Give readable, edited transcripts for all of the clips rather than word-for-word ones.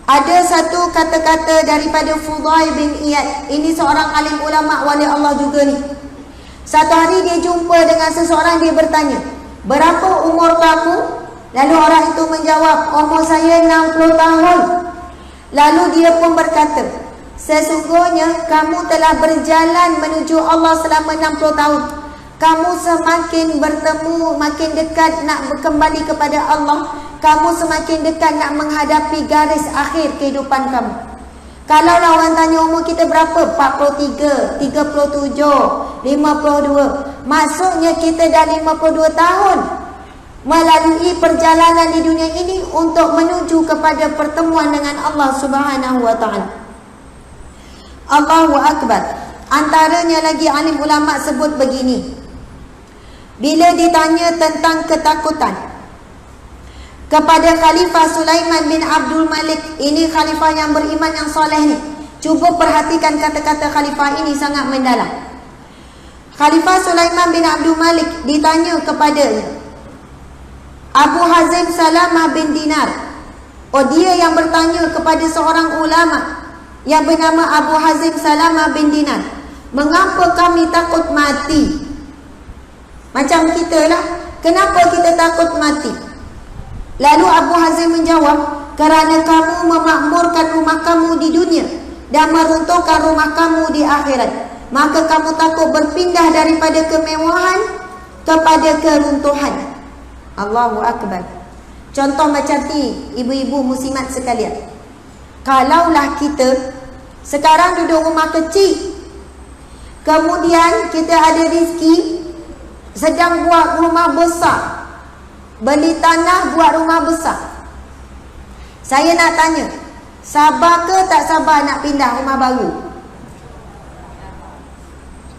Ada satu kata-kata daripada Fudail bin Iyad. Ini seorang alim ulama wali Allah juga ni. Satu hari dia jumpa dengan seseorang, dia bertanya, berapa umur kamu? Lalu orang itu menjawab, umur saya 60 tahun. Lalu dia pun berkata, sesungguhnya kamu telah berjalan menuju Allah selama 60 tahun. Kamu semakin bertemu, makin dekat nak kembali kepada Allah. Kamu semakin dekat nak menghadapi garis akhir kehidupan kamu. Kalau orang tanya umur kita berapa? 43, 37, 52. Maksudnya kita dah 52 tahun melalui perjalanan di dunia ini untuk menuju kepada pertemuan dengan Allah Subhanahu wa taala. Allahu akbar. Antaranya lagi alim ulama sebut begini. Bila ditanya tentang ketakutan kepada Khalifah Sulaiman bin Abdul Malik, ini khalifah yang beriman yang soleh ni. Cuba perhatikan kata-kata khalifah ini sangat mendalam. Khalifah Sulaiman bin Abdul Malik ditanya kepadanya, Abu Hazim Salamah bin Dinar. Oh, dia yang bertanya kepada seorang ulama yang bernama Abu Hazim Salamah bin Dinar, mengapa kami takut mati? Macam kita lah, kenapa kita takut mati? Lalu Abu Hazim menjawab, kerana kamu memakmurkan rumah kamu di dunia dan meruntuhkan rumah kamu di akhirat, maka kamu takut berpindah daripada kemewahan kepada keruntuhan. Allahu akbar. Contoh macam ni, ibu-ibu muslimat sekalian. Kalaulah kita sekarang duduk rumah kecil, kemudian kita ada rezeki, sedang buat rumah besar, beli tanah buat rumah besar. Saya nak tanya, sabar ke tak sabar nak pindah rumah baru?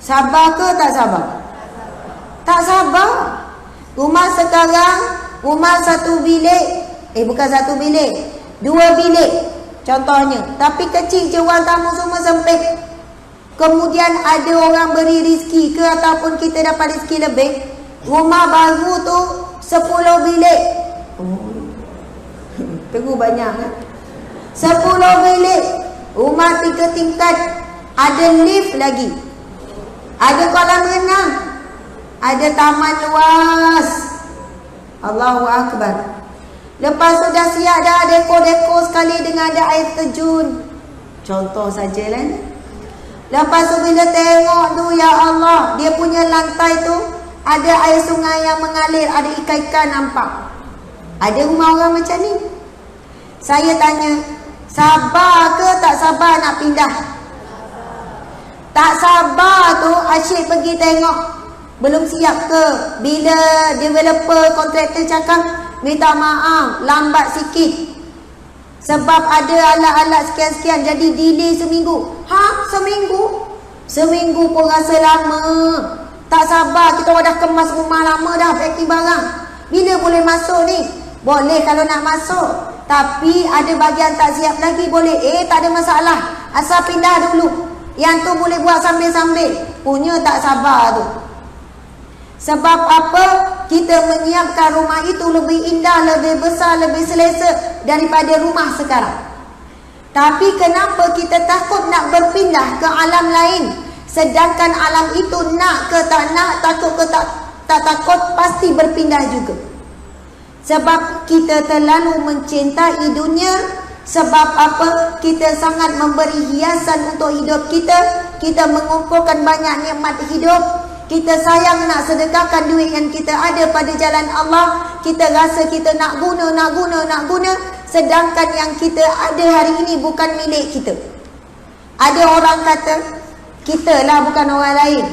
Sabar ke tak sabar? Tak sabar. Rumah sekarang, rumah satu bilik, bukan satu bilik, 2 bilik contohnya, tapi kecil je, ruang tamu semua sempit. Kemudian ada orang beri rezeki ke ataupun kita dapat rezeki lebih, rumah baru tu 10 bilik. Tunggu banyak kan? 10 bilik, rumah 3 tingkat, ada lift lagi, ada kolam renang, ada taman luas. Allahu akbar. Lepas sudah siap dah dekor-dekor sekali dengan ada air terjun, contoh sajalah. Lepas tu bila tengok tu, ya Allah, dia punya lantai tu ada air sungai yang mengalir, ada ikan-ikan nampak. Ada rumah orang macam ni. Saya tanya, sabar ke tak sabar nak pindah? Tak sabar tu asyik pergi tengok, belum siap ke? Bila developer, kontraktor cakap, minta maaf, lambat sikit sebab ada alat-alat sekian-sekian, jadi delay seminggu. Seminggu? Seminggu pun rasa lama. Tak sabar, kita dah kemas rumah lama dah, packing barang. Bila boleh masuk ni? Boleh kalau nak masuk, tapi ada bahagian tak siap lagi, boleh. Tak ada masalah, asal pindah dulu. Yang tu boleh buat sambil-sambil. Punya tak sabar tu. Sebab apa? Kita menyiapkan rumah itu lebih indah, lebih besar, lebih selesa daripada rumah sekarang. Tapi kenapa kita takut nak berpindah ke alam lain? Sedangkan alam itu nak ke tak nak, takut ke tak takut, pasti berpindah juga. Sebab kita terlalu mencintai dunia. Sebab apa? Kita sangat memberi hiasan untuk hidup kita. Kita mengumpulkan banyak nikmat hidup. Kita sayang nak sedekahkan duit yang kita ada pada jalan Allah. Kita rasa kita nak guna. Sedangkan yang kita ada hari ini bukan milik kita. Ada orang kata, kita lah bukan orang lain.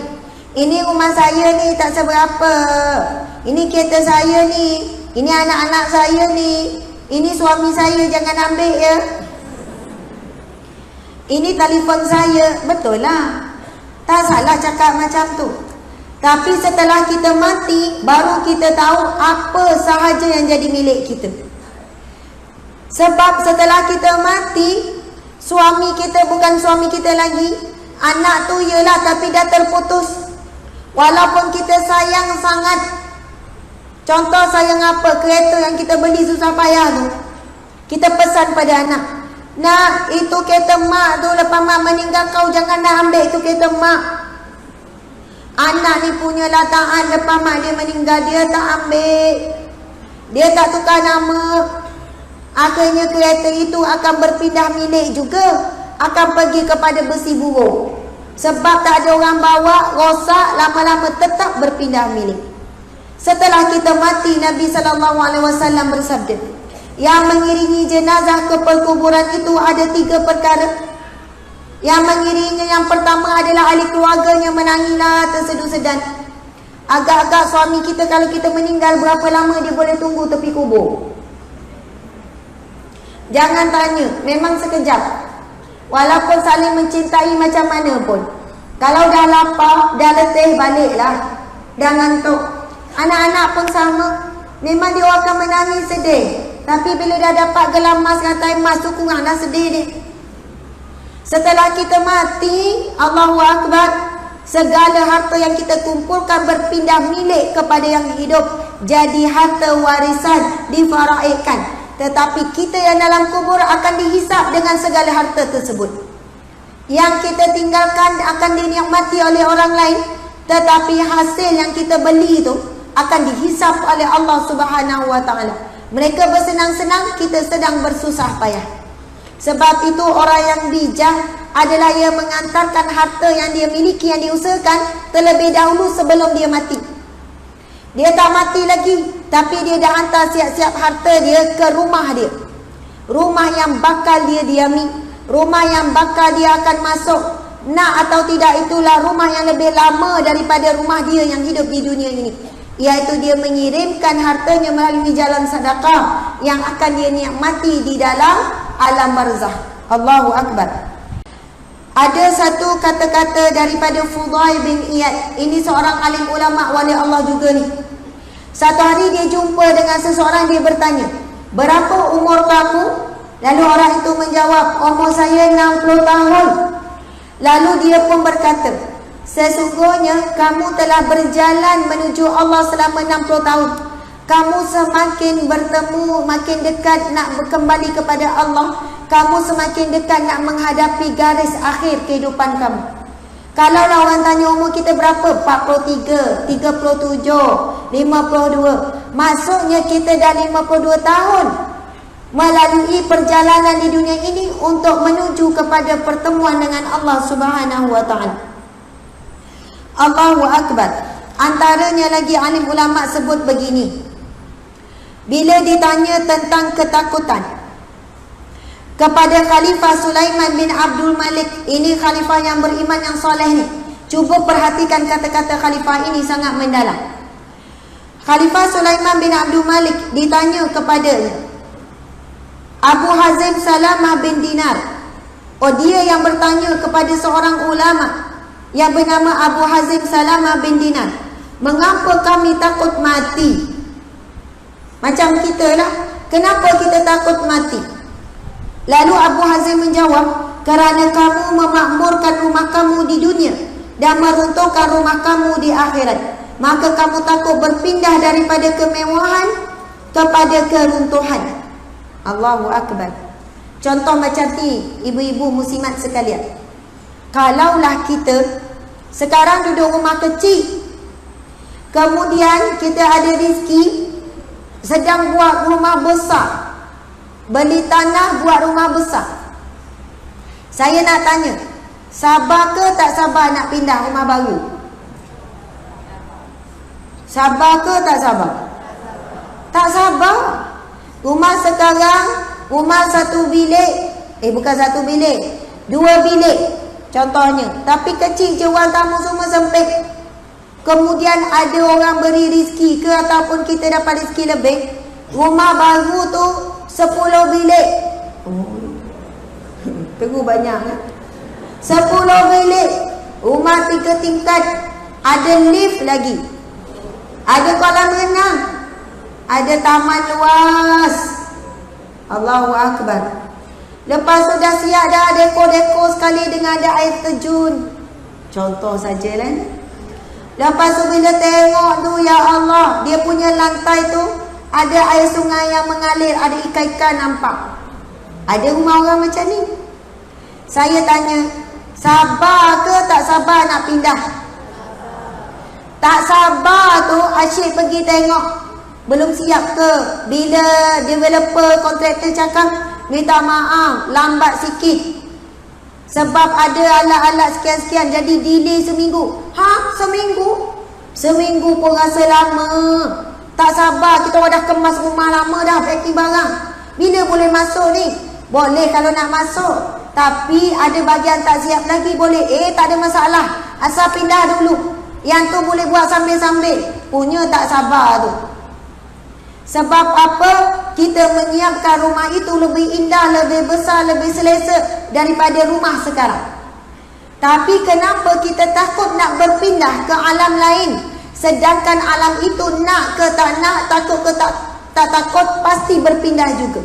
Ini rumah saya ni tak seberapa. Ini kereta saya ni. Ini anak-anak saya ni. Ini suami saya, jangan ambil ya. Ini telefon saya. Betul lah, tak salah cakap macam tu. Tapi setelah kita mati, baru kita tahu apa sahaja yang jadi milik kita. Sebab setelah kita mati, suami kita bukan suami kita lagi. Anak tu yelah, tapi dah terputus. Walaupun kita sayang sangat. Contoh sayang apa? Kereta yang kita beli susah payah tu, kita pesan pada anak, Nak, itu kereta mak tu, lepas mak meninggal kau jangan nak ambil itu kereta mak. Anak ni punya lataan, lepas mak dia meninggal dia tak ambil, dia tak tukar nama. Akhirnya kereta itu akan berpindah milik juga, akan pergi kepada besi buruk. Sebab tak ada orang bawa, rosak, lama-lama tetap berpindah milik. Setelah kita mati, Nabi SAW bersabda, yang mengiringi jenazah ke perkuburan itu ada 3 perkara. Yang mengiringinya, yang pertama adalah ahli keluarganya menangilah tersedu-sedan. Agak-agak suami kita kalau kita meninggal, berapa lama dia boleh tunggu tepi kubur? Jangan tanya, memang sekejap. Walaupun saling mencintai macam mana pun, kalau dah lapar, dah letih, baliklah. Dah ngantuk. Anak-anak pun sama, memang dia akan menangis sedih, tapi bila dah dapat gelang emas, kata emas tu kurang dah sedih dia. Setelah kita mati, Allahu Akbar, segala harta yang kita kumpulkan berpindah milik kepada yang hidup, jadi harta warisan, difaraidkan. Tetapi kita yang dalam kubur akan dihisap dengan segala harta tersebut. Yang kita tinggalkan akan dinikmati oleh orang lain, tetapi hasil yang kita beli itu akan dihisap oleh Allah Subhanahu wa taala. Mereka bersenang-senang, kita sedang bersusah payah. Sebab itu orang yang bijak adalah yang mengantarkan harta yang dia miliki, yang diusahakan terlebih dahulu sebelum dia mati. Dia tak mati lagi, tapi dia dah hantar siap-siap harta dia ke rumah dia. Rumah yang bakal dia diami, rumah yang bakal dia akan masuk. Nak atau tidak, itulah rumah yang lebih lama daripada rumah dia yang hidup di dunia ini. Iaitu dia mengirimkan hartanya melalui jalan sedekah yang akan dia nikmati di dalam alam barzah. Allahu Akbar. Ada satu kata-kata daripada Fudail bin Iyad. Ini seorang alim ulama wali Allah juga ni. Satu hari dia jumpa dengan seseorang, dia bertanya, berapa umur kamu? Lalu orang itu menjawab, umur saya 60 tahun. Lalu dia pun berkata, sesungguhnya kamu telah berjalan menuju Allah selama 60 tahun. Kamu semakin bertemu, makin dekat nak kembali kepada Allah. Kamu semakin dekat nak menghadapi garis akhir kehidupan kamu. Kalau orang tanya umur kita berapa? 43, 37, 52. Maksudnya kita dah 52 tahun melalui perjalanan di dunia ini untuk menuju kepada pertemuan dengan Allah Subhanahu wa taala. Allahu Akbar. Antaranya lagi alim ulama sebut begini. Bila ditanya tentang ketakutan kepada Khalifah Sulaiman bin Abdul Malik, ini khalifah yang beriman yang soleh ni. Cuba perhatikan kata-kata khalifah ini sangat mendalam. Khalifah Sulaiman bin Abdul Malik ditanya kepada Abu Hazim Salamah bin Dinar. Oh, dia yang bertanya kepada seorang ulama yang bernama Abu Hazim Salamah bin Dinar, mengapa kami takut mati? Macam kita lah, kenapa kita takut mati? Lalu Abu Hazim menjawab, kerana kamu memakmurkan rumah kamu di dunia dan meruntuhkan rumah kamu di akhirat, maka kamu takut berpindah daripada kemewahan kepada keruntuhan. Allahu Akbar. Contoh macam ni, ibu-ibu muslimat sekalian. Kalaulah kita sekarang duduk rumah kecil, kemudian kita ada rezeki, sedang buat rumah besar, beli tanah buat rumah besar. Saya nak tanya, sabar ke tak sabar nak pindah rumah baru? Sabar ke tak sabar? Tak sabar. Rumah sekarang, rumah satu bilik, bukan satu bilik, 2 bilik contohnya, tapi kecil je, ruang tamu semua sempit. Kemudian ada orang beri rezeki ke ataupun kita dapat rezeki lebih, rumah baru tu 10 bilik. Terus banyak kan? 10 bilik, rumah 3 tingkat, ada lift lagi, ada kolam renang, ada taman luas. Allahu Akbar. Lepas sudah siap dah dekor-dekor sekali dengan ada air terjun. Contoh sajalah. Lepas tu bila tengok tu, ya Allah, dia punya lantai tu ada air sungai yang mengalir, ada ikan-ikan nampak. Ada rumah orang macam ni. Saya tanya, sabar ke tak sabar nak pindah? Tak sabar tu asyik pergi tengok. Belum siap ke? Bila developer, kontraktor cakap, minta maaf, lambat sikit. Sebab ada alat-alat sekian-sekian, jadi delay seminggu. Seminggu? Seminggu pun rasa lama. Tak sabar, kita dah kemas rumah lama dah, packing barang. Bila boleh masuk ni? Boleh kalau nak masuk. Tapi ada bahagian tak siap lagi, boleh. Tak ada masalah, asal pindah dulu. Yang tu boleh buat sambil-sambil. Punya tak sabar tu. Sebab apa? Kita menyiapkan rumah itu lebih indah, lebih besar, lebih selesa daripada rumah sekarang. Tapi kenapa kita takut nak berpindah ke alam lain? Sedangkan alam itu nak ke tak nak, takut ke tak takut, pasti berpindah juga.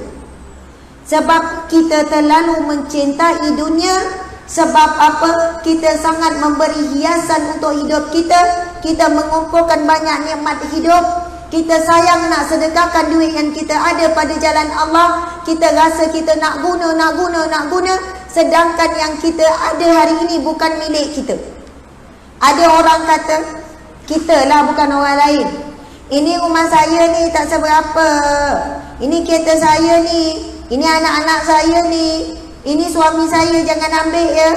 Sebab kita terlalu mencintai dunia. Sebab apa? Kita sangat memberi hiasan untuk hidup kita. Kita mengumpulkan banyak nikmat hidup. Kita sayang nak sedekahkan duit yang kita ada pada jalan Allah. Kita rasa kita nak guna. Sedangkan yang kita ada hari ini bukan milik kita. Ada orang kata, kita lah bukan orang lain. Ini rumah saya ni tak seberapa. Ini kereta saya ni. Ini anak-anak saya ni. Ini suami saya, jangan ambil ya.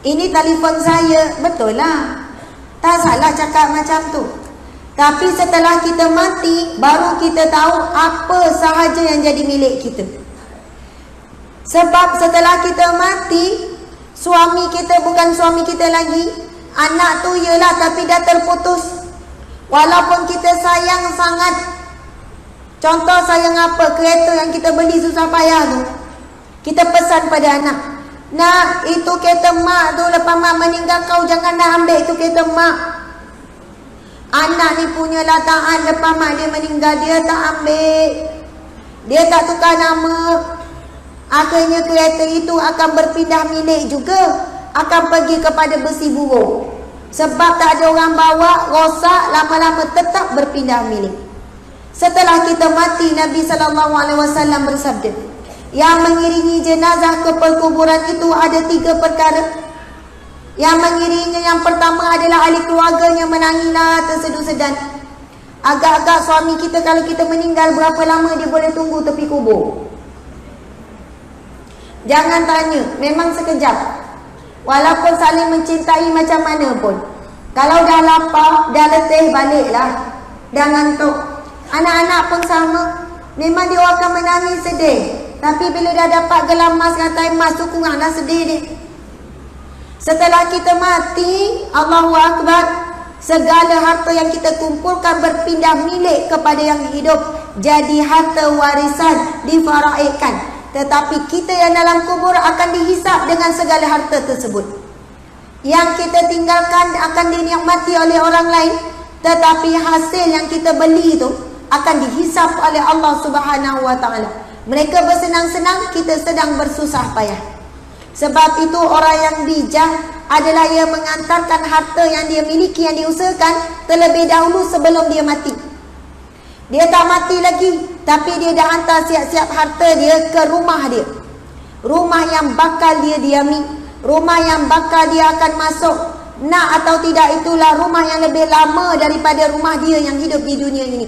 Ini telefon saya. Betul lah, tak salah cakap macam tu. Tapi setelah kita mati, baru kita tahu apa sahaja yang jadi milik kita. Sebab setelah kita mati, suami kita bukan suami kita lagi. Anak tu yelah, tapi dah terputus. Walaupun kita sayang sangat. Contoh sayang apa? Kereta yang kita beli susah payah tu, kita pesan pada anak, nak, itu kereta mak tu, lepas mak meninggal kau jangan dah ambil itu kereta mak. Anak ni punya taat, lepas mak dia meninggal dia tak ambil, dia tak tukar nama. Akhirnya kereta itu akan berpindah milik juga, akan pergi kepada besi buruk. Sebab tak ada orang bawa, rosak, lama-lama tetap berpindah milik. Setelah kita mati, Nabi SAW bersabda, yang mengiringi jenazah ke perkuburan itu ada 3 perkara. Yang mengiringinya, yang pertama adalah ahli keluarganya menangilah terseduh sedan. Agak-agak suami kita kalau kita meninggal, berapa lama dia boleh tunggu tepi kubur? Jangan tanya, memang sekejap. Walaupun saling mencintai macam mana pun, kalau dah lapar, dah letih, baliklah. Dah ngantuk. Anak-anak pun sama. Memang dia akan menangis sedih, tapi bila dah dapat gelang emas, kata emas tu kurang dah sedih dia. Setelah kita mati, Allahu Akbar, segala harta yang kita kumpulkan berpindah milik kepada yang hidup. Jadi harta warisan difaraidkan. Tetapi kita yang dalam kubur akan dihisap dengan segala harta tersebut. Yang kita tinggalkan akan dinikmati oleh orang lain, tetapi hasil yang kita beli itu akan dihisap oleh Allah Subhanahu wa taala. Mereka bersenang-senang, kita sedang bersusah payah. Sebab itu orang yang bijak adalah yang mengantarkan harta yang dia miliki, yang diusahakan terlebih dahulu sebelum dia mati. Dia tak mati lagi, tapi dia dah hantar siap-siap harta dia ke rumah dia. Rumah yang bakal dia diami, rumah yang bakal dia akan masuk. Nak atau tidak, itulah rumah yang lebih lama daripada rumah dia yang hidup di dunia ini.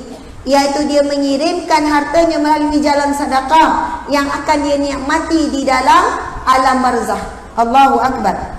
Iaitu dia mengirimkan hartanya melalui jalan sedekah yang akan dia nikmati di dalam alam barzah. Allahu Akbar.